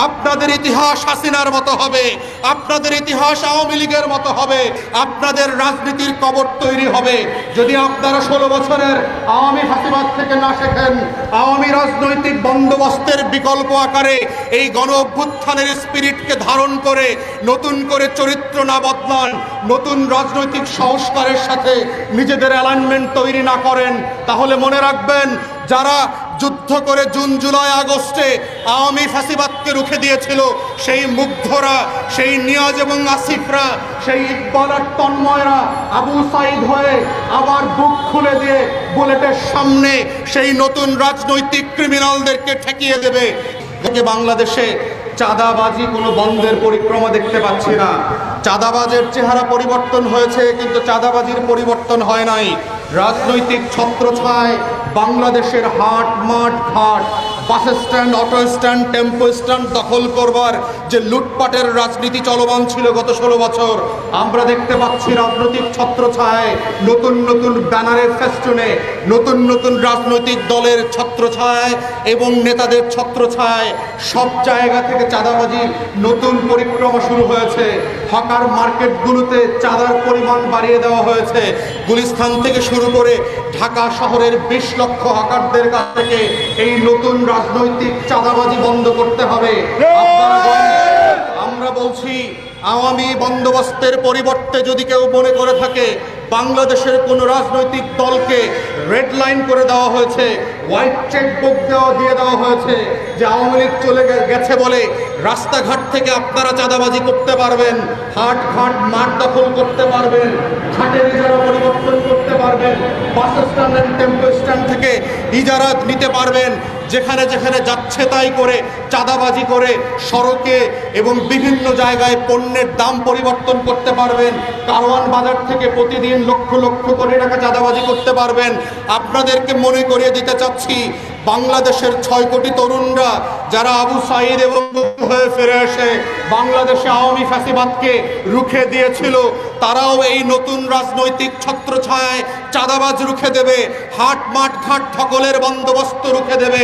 আপনাদের ইতিহাস হাসিনার মতো হবে, আপনাদের ইতিহাস আওয়ামী লীগের মতো হবে, আপনাদের রাজনীতির কবর তৈরি হবে। যদি আপনারা 16 বছরের আওয়ামী ফাঁসিবাদ থেকে না শেখেন, আওয়ামী রাজনৈতিক বন্দোবস্তের বিকল্প আকারে এই গণ অভ্যুত্থানের স্পিরিটকে ধারণ করে নতুন করে চরিত্র না বদলান, নতুন রাজনৈতিক সংস্কারের সাথে নিজেদের অ্যালাইনমেন্ট তৈরি না করেন, তাহলে মনে রাখবেন যারা যুদ্ধ করে জুন জুলাই আগস্টে আওয়ামী ফাঁসিবাদকে রুখে দিয়েছিল, সেই মুগ্ধরা, সেই নিয়াজ এবং আসিফরা, সেই ইকবাল আর তন্ময়রা আবু সাইদ হয়ে আবার বুক খুলে দিয়ে বুলেটের সামনে সেই নতুন রাজনৈতিক ক্রিমিনালদেরকে ঠেকিয়ে দেবে। বাংলাদেশে চাঁদাবাজি কোনো বন্ধের পরিক্রমা দেখতে পাচ্ছি না। চাঁদাবাজের চেহারা পরিবর্তন হয়েছে, কিন্তু চাঁদাবাজির পরিবর্তন হয় নাই। রাজনৈতিক ছত্রছায়ায় বাংলাদেশের হাট, মাঠ, ঘাট, bus stand, auto stand, tempo stand দখল করবার যে লুটপাটের রাজনীতি চলমান ছিল গত 16 বছর, আমরা দেখতে পাচ্ছি রাজনৈতিক ছত্রছায়ায়, নতুন নতুন ব্যানারের ফেস্টুনে, নতুন নতুন রাজনৈতিক দলের ছত্রছায়ায় এবং নেতাদের ছত্রছায়ায় সব জায়গা থেকে চাঁদাবাজি নতুন পরিক্রমা শুরু হয়েছে। হকার মার্কেটগুলোতে চাঁদার পরিমাণ বাড়িয়ে দেওয়া হয়েছে। গুলিস্তান থেকে শুরু করে ঢাকা শহরের 20 লক্ষ হকারদের কাছ থেকে এই নতুন রাজনৈতিক চাঁদাবাজি বন্ধ করতে হবে। আমরা বলছি, আওয়ামী বন্দোবস্তের পরিবর্তে যদি কেউ মনে করে থাকে বাংলাদেশের কোনো রাজনৈতিক দলকে রেড লাইন করে দেওয়া হয়েছে, হোয়াইট চেকবুক দিয়ে দেওয়া হয়েছে যে আওয়ামী লীগ চলে গেছে বলে রাস্তাঘাট থেকে আপনারা চাঁদাবাজি করতে পারবেন, হাট ঘাট মাঠ দখল করতে পারবেন, ঘাটের ইজারা পরিবর্তন করতে পারবেন, bus stand and tempo stand থেকে ইজারা নিতে পারবেন, যেখানে যেখানে যাচ্ছে তাই করে চাঁদাবাজি করে সড়কে এবং বিভিন্ন জায়গায় পণ্যের দাম পরিবর্তন করতে পারবেন, কারওয়ান বাজার থেকে প্রতিদিন লক্ষ লক্ষ কোটি টাকা চাঁদাবাজি করতে পারবেন। আপনাদেরকে মনে করিয়ে দিতে চাচ্ছি, বাংলাদেশের 6 কোটি তরুণরা যারা আবু সাইদ এবং হয়ে ফিরে এসে বাংলাদেশে আওয়ামী ফ্যাসিবাদকে রুখে দিয়েছিল, তারাও এই নতুন রাজনৈতিক ছত্রছায়ায় চাঁদাবাজ রুখে দেবে, হাট মাঠ ঘাট ঠকলের বন্দোবস্ত রুখে দেবে,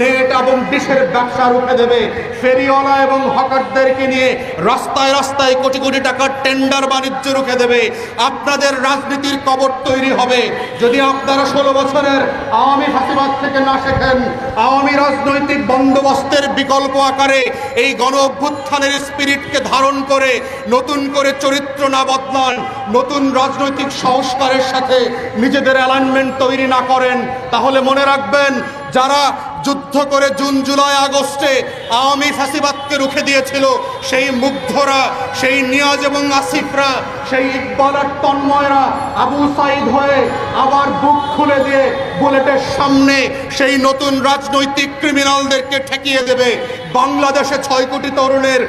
নেট এবং ডিশের ব্যবসা রুখে দেবে, ফেরিওয়ালা এবং হকারদেরকে নিয়ে রাস্তায় রাস্তায় কোটি কোটি টাকার টেন্ডার বাণিজ্য রুখে দেবে। আপনাদের রাজনীতির কবর তৈরি হবে। যদি আপনারা 16 বছরের আওয়ামী ফ্যাসিবাদ থেকে না শেখেন, আওয়ামী রাজনৈতিক বন্দোবস্তের বিকল্প আকারে এই গণ অভ্যুত্থানের স্পিরিটকে ধারণ করে নতুন করে চরিত্র না বদলান, নতুন রাজনৈতিক সংস্কারের সাথে নিজেদের অ্যালাইনমেন্ট তৈরি না করেন, তাহলে মনে রাখবেন যারা যুদ্ধ করে জুন জুলাই আগস্টে আওয়ামী ফ্যাসিবাদকে রুখে দিয়েছিল, সেই মুগ্ধরা, সেই নিয়াজ এবং আসিফরা, সেই ইকবাল আর তন্ময়রা আবু সাইদ হয়ে আবার বুক খুলে দিয়ে বুলেটের সামনে সেই নতুন রাজনৈতিক ক্রিমিনালদেরকে ঠেকিয়ে দেবে। বাংলাদেশে 6 কোটি তরুণের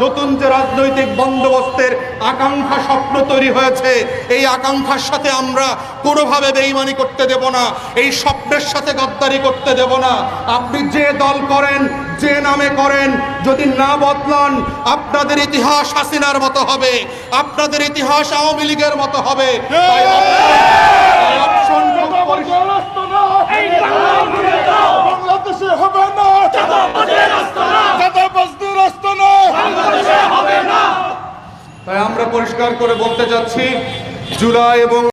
নতুন যে রাজনৈতিক বন্দোবস্তের আকাঙ্ক্ষা, স্বপ্ন তৈরি হয়েছে, এই আকাঙ্ক্ষার সাথে আমরা কোনোভাবে বেইমানি করতে দেব না, এই স্বপ্নের সাথে গদ্দারি করতে দেব না। আপনি যে দল করেন, যে নামে করেন, যদি না বদলান, আপনাদের ইতিহাস হাসিনার মতো হবে, আপনাদের ইতিহাস আওয়ামী লীগের মতো হবে। বাংলাদেশে হবে না, তাই আমরা পরিষ্কার করে বলতে চাচ্ছি, জুলাই এবং